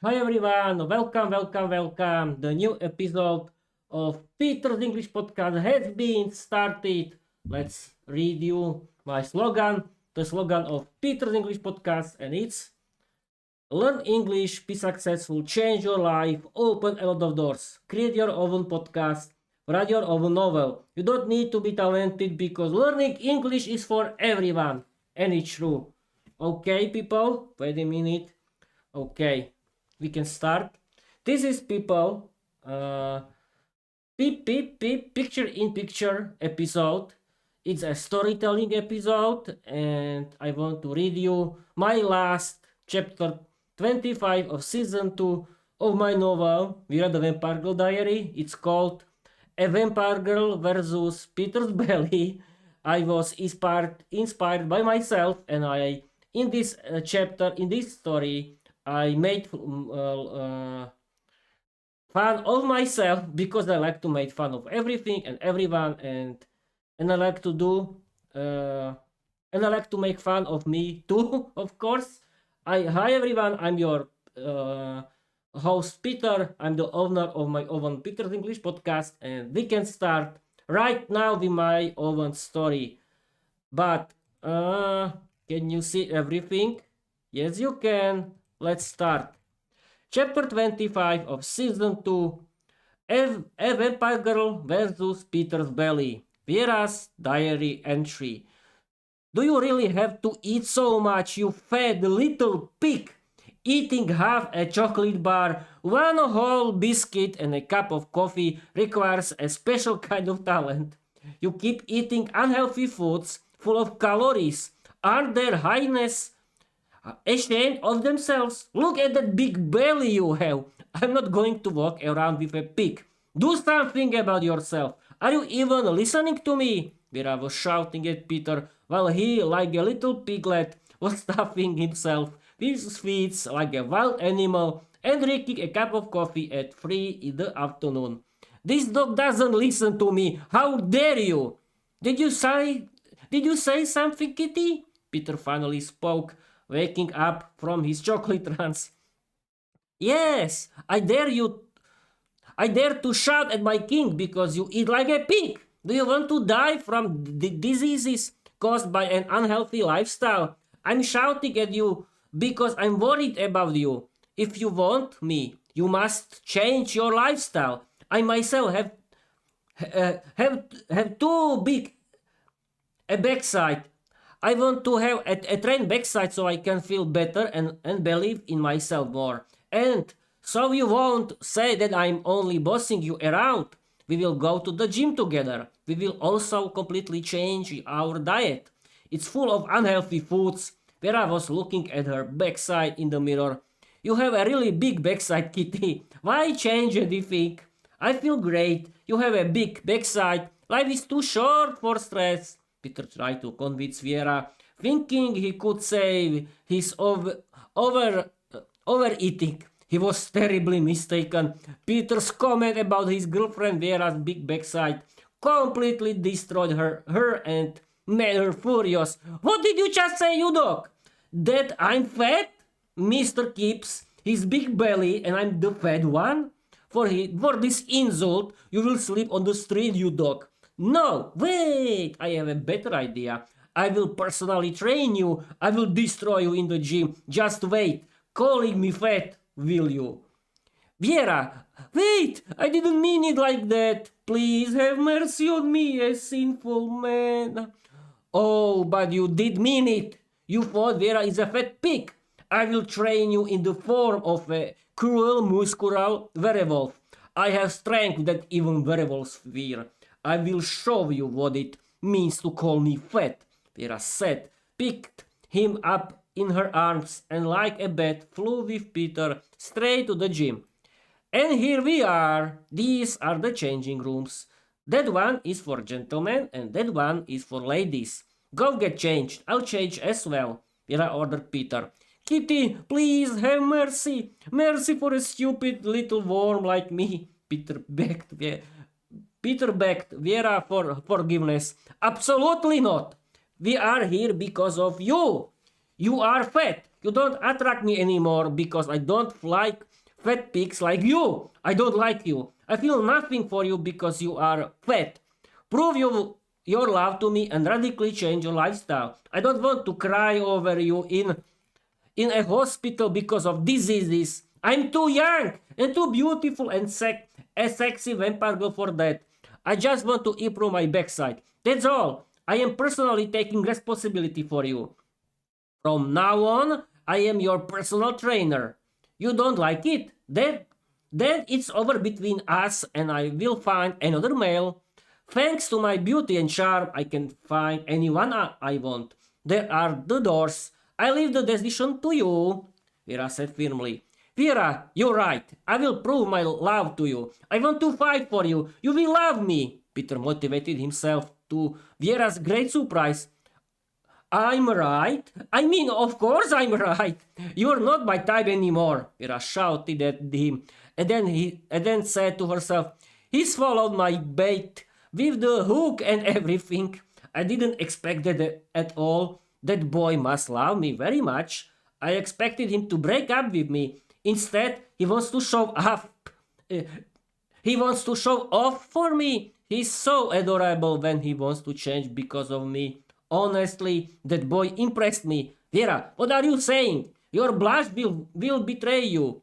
Hi everyone, welcome. The new episode of Peter's English podcast has been started. Let's read you my slogan, the slogan of Peter's English podcast, and it's Learn English, be successful, change your life, open a lot of doors. Create your own podcast, write your own novel. You don't need to be talented because learning English is for everyone, and it's true. Okay, people, wait a minute. Okay, we can start. This is people picture in picture episode. It's a storytelling episode, and I want to read you my last chapter 25 of season 2 of my novel Viera the Vampire Girl Diary. It's called A Vampire Girl versus Peter's Belly. I was inspired by myself, and I in this chapter, in this story, I made fun of myself because I like to make fun of everything and everyone, and I like to do and I like to make fun of me too. Of course. Hi everyone. I'm your host Peter. I'm the owner of my own Peter's English podcast, and we can start right now with my own story. But can you see everything? Yes, you can. Let's start. Chapter 25 of Season 2, A Vampire Girl versus Peter's Belly. Viera's diary entry. Do you really have to eat so much, you fat little pig? Eating half a chocolate bar, one whole biscuit, and a cup of coffee requires a special kind of talent. You keep eating unhealthy foods full of calories. Aren't their highness ashamed of themselves? Look at that big belly you have. I'm not going to walk around with a pig. Do something about yourself. Are you even listening to me? Vera was shouting at Peter while he, like a little piglet, was stuffing himself with sweets like a wild animal and drinking a cup of coffee at 3 in the afternoon. This dog doesn't listen to me. How dare you? Did you say something, Kitty? Peter finally spoke, waking up from his chocolate trance. Yes, I dare to shout at my king because you eat like a pig. Do you want to die from diseases caused by an unhealthy lifestyle? I'm shouting at you because I'm worried about you. If you want me, you must change your lifestyle. I myself have too big a backside. I want to have a trained backside so I can feel better and believe in myself more. And so you won't say that I'm only bossing you around. We will go to the gym together. We will also completely change our diet. It's full of unhealthy foods. Vera was looking at her backside in the mirror. You have a really big backside, Kitty. Why change anything? I feel great. You have a big backside. Life is too short for stress. Peter tried to convince Viera, thinking he could save his overeating. He was terribly mistaken. Peter's comment about his girlfriend Viera's big backside completely destroyed her and made her furious. What did you just say, you dog? That I'm fat? Mr. keeps his big belly and I'm the fat one? For this insult, you will sleep on the street, you dog. No, wait, I have a better idea. I will personally train you. I will destroy you in the gym. Just wait. Calling me fat, will you? Viera, wait, I didn't mean it like that. Please have mercy on me, a sinful man. Oh, but you did mean it. You thought Viera is a fat pig. I will train you in the form of a cruel, muscular werewolf. I have strength that even werewolves fear. I will show you what it means to call me fat. Vera said, picked him up in her arms, and like a bat flew with Peter straight to the gym. And here we are. These are the changing rooms. That one is for gentlemen and that one is for ladies. Go get changed. I'll change as well. Vera ordered Peter. Kitty, please have mercy. Mercy for a stupid little worm like me. Peter begged Viera for forgiveness. Absolutely not. We are here because of you. You are fat. You don't attract me anymore because I don't like fat pigs like you. I don't like you. I feel nothing for you because you are fat. Prove your love to me and radically change your lifestyle. I don't want to cry over you in a hospital because of diseases. I'm too young and too beautiful and a sexy vampire girl for that. I just want to improve my backside. That's all. I am personally taking responsibility for you. From now on, I am your personal trainer. You don't like it? Then it's over between us and I will find another male. Thanks to my beauty and charm, I can find anyone I want. There are the doors. I leave the decision to you, Vera said firmly. Vera, you're right. I will prove my love to you. I want to fight for you. You will love me. Peter motivated himself to Vera's great surprise. I'm right. I mean, of course I'm right. You're not my type anymore. Vera shouted at him, and then said to herself, "He's followed my bait with the hook and everything. I didn't expect that at all. That boy must love me very much. I expected him to break up with me. Instead, he wants to show off. He wants to show off for me. He's so adorable when he wants to change because of me. Honestly, that boy impressed me. Vera, what are you saying? Your blush will betray you."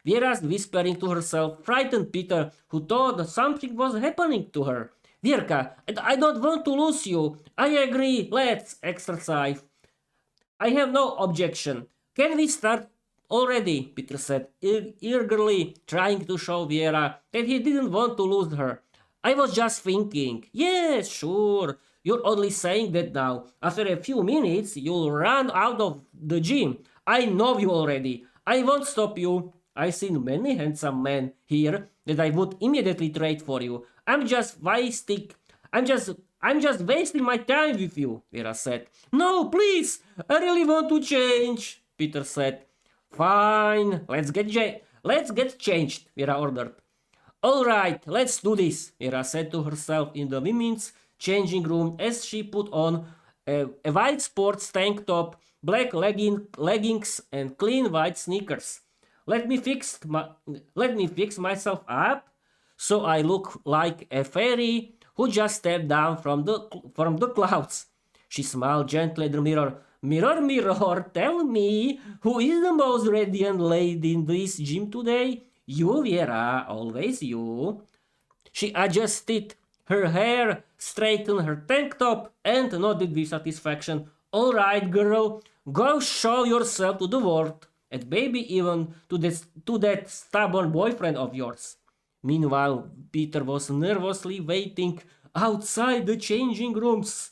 Vera's whispering to herself frightened Peter, who thought that something was happening to her. "Vierka, I don't want to lose you. I agree, let's exercise. I have no objection. Can we start already?" Peter said, eagerly trying to show Viera that he didn't want to lose her. "I was just thinking." "Yes, sure. You're only saying that now. After a few minutes, you'll run out of the gym. I know you already. I won't stop you. I've seen many handsome men here that I would immediately trade for you. I'm just wasting my time with you," Vera said. "No, please. I really want to change," Peter said. "Fine. Let's get changed," Vera ordered. "All right, let's do this," Vera said to herself in the women's changing room as she put on a white sports tank top, black leggings, and clean white sneakers. Let me fix myself up so I look like a fairy who just stepped down from the clouds. She smiled gently at the mirror. "Mirror, mirror, tell me, who is the most radiant lady in this gym today? You, Vera, always you." She adjusted her hair, straightened her tank top, and nodded with satisfaction. "All right, girl, go show yourself to the world, and maybe even to that stubborn boyfriend of yours." Meanwhile, Peter was nervously waiting outside the changing rooms,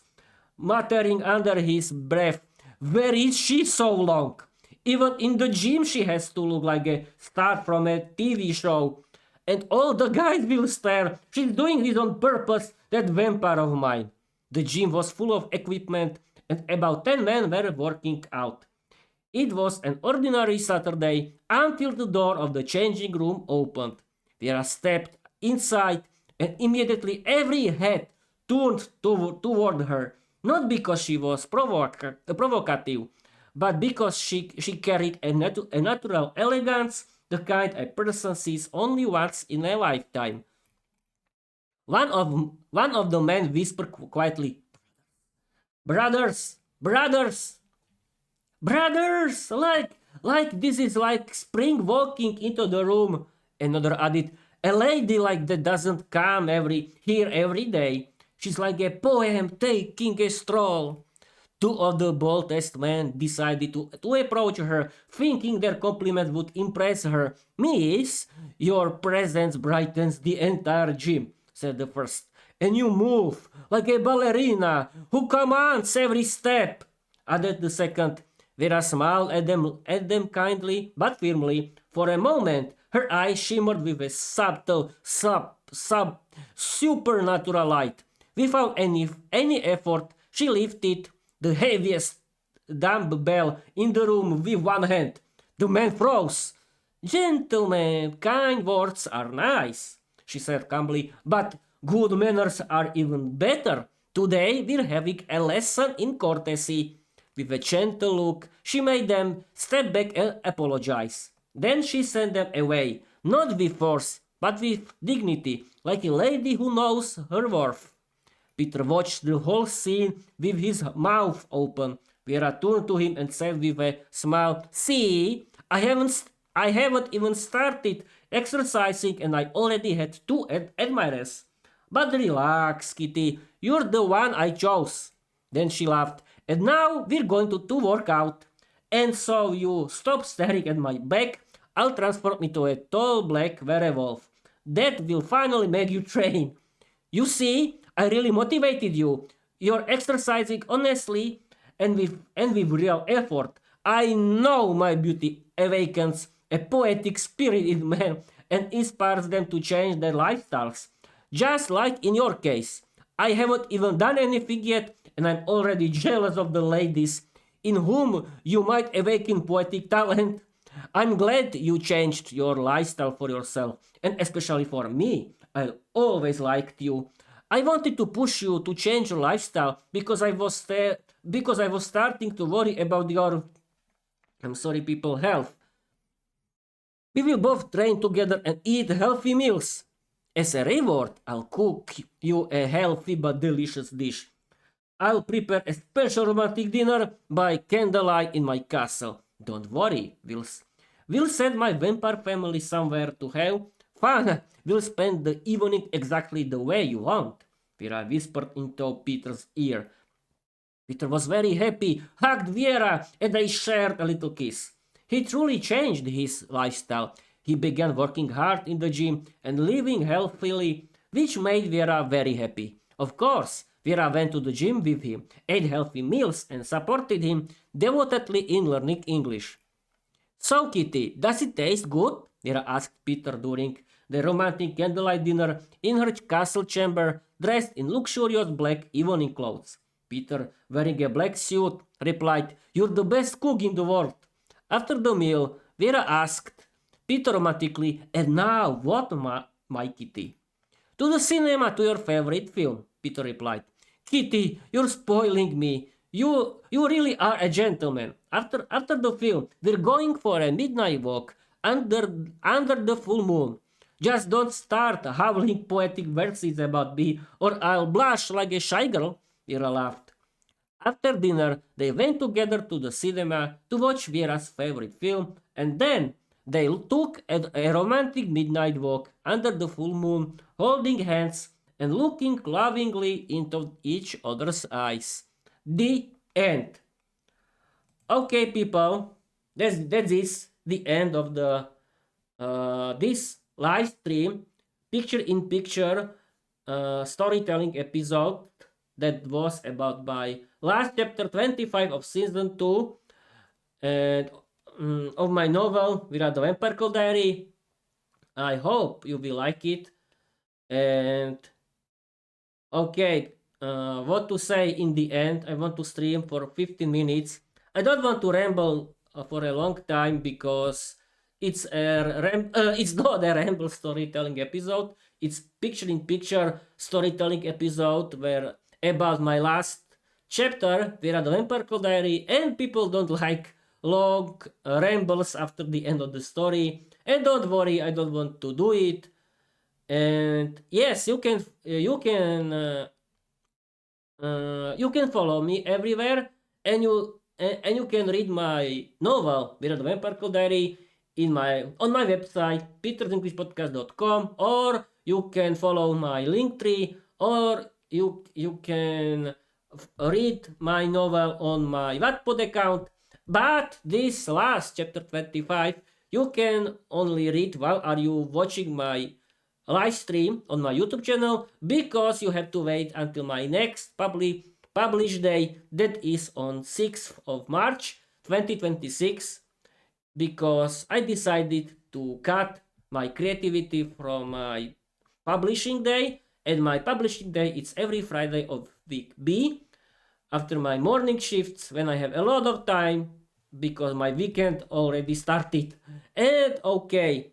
muttering under his breath, "Where is she so long? Even in the gym she has to look like a star from a TV show. And all the guys will stare. She's doing this on purpose, that vampire of mine." The gym was full of equipment and about 10 men were working out. It was an ordinary Saturday until the door of the changing room opened. Vera stepped inside and immediately every head turned toward her, not because she was provocative, but because she carried a natural elegance, the kind a person sees only once in a lifetime. One of the men whispered quietly, "Brothers, brothers, brothers! Like this is like spring walking into the room." Another added, "A lady like that doesn't come here every day. She's like a poem taking a stroll." Two of the boldest men decided to approach her, thinking their compliment would impress her. "Miss, your presence brightens the entire gym," said the first. "And you move like a ballerina who commands every step," added the second. Vera smiled at them kindly but firmly. For a moment, her eyes shimmered with a subtle, supernatural light. Without any effort, she lifted the heaviest dumbbell in the room with one hand. The man froze. "Gentlemen, kind words are nice," she said calmly, "but good manners are even better. Today we're having a lesson in courtesy." With a gentle look, she made them step back and apologize. Then she sent them away, not with force, but with dignity, like a lady who knows her worth. Peter watched the whole scene with his mouth open. Viera turned to him and said with a smile, "See, I haven't even started exercising and I already had two admirers. But relax, Kitty, you're the one I chose." Then she laughed. "And now we're going to work out. And so you stop staring at my back. I'll transform into a tall black werewolf. That will finally make you train. You see, I really motivated you. You're exercising honestly and with real effort. I know my beauty awakens a poetic spirit in men and inspires them to change their lifestyles. Just like in your case. I haven't even done anything yet, and I'm already jealous of the ladies in whom you might awaken poetic talent. I'm glad you changed your lifestyle for yourself, and especially for me. I always liked you. I wanted to push you to change your lifestyle because I was starting to worry about your people health. We will both train together and eat healthy meals. As a reward, I'll cook you a healthy but delicious dish. I'll prepare a special romantic dinner by candlelight in my castle. Don't worry, we'll send my vampire family somewhere to have fun. We'll spend the evening exactly the way you want. Viera whispered into Peter's ear. Peter was very happy, hugged Viera, and they shared a little kiss. He truly changed his lifestyle. He began working hard in the gym and living healthily, which made Viera very happy. Of course, Viera went to the gym with him, ate healthy meals, and supported him devotedly in learning English. "So, Kitty, does it taste good?" Viera asked Peter during the romantic candlelight dinner in her castle chamber, dressed in luxurious black evening clothes. Peter, wearing a black suit, replied, "You're the best cook in the world." After the meal, Viera asked Peter romantically, "And now what, my Kitty?" "To the cinema, to your favorite film," Peter replied. "Kitty, you're spoiling me. You really are a gentleman. After the film, we're going for a midnight walk under the full moon. Just don't start howling poetic verses about me, or I'll blush like a shy girl." Viera laughed. After dinner, they went together to the cinema to watch Viera's favorite film, and then they took a romantic midnight walk under the full moon, holding hands and looking lovingly into each other's eyes. The end. Okay, people, that is the end of the this live stream, picture-in-picture storytelling episode that was about my last chapter 25 of season 2 and of my novel Viera the Vampire Diary. I hope you will like it. And okay, what to say in the end? I want to stream for 15 minutes. I don't want to ramble for a long time because it's not a ramble storytelling episode. It's picture-in-picture storytelling episode where about my last chapter, Viera the Vampire Diary, and people don't like long rambles after the end of the story. And don't worry, I don't want to do it. And yes, you can follow me everywhere, and you can read my novel Viera the Vampire Diary on my website petersenglishpodcast.com, or you can follow my Linktree, or you can read my novel on my Wattpad account. But this last chapter 25 you can only read while are you watching my live stream on my YouTube channel, because you have to wait until my next publish day, that is on 6th of March 2026, because I decided to cut my creativity from my publishing day, and my publishing day is every Friday of week B after my morning shifts when I have a lot of time because my weekend already started. And okay,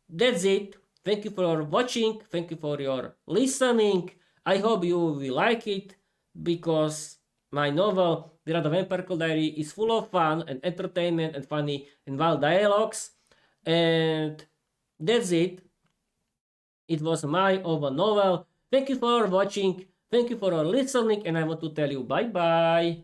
that's it. Thank you for watching. Thank you for your listening. I hope you will like it, because my novel, Viera the Vampire Diary, is full of fun and entertainment and funny and wild dialogues. And that's it. It was my own novel. Thank you for watching. Thank you for listening. And I want to tell you bye bye.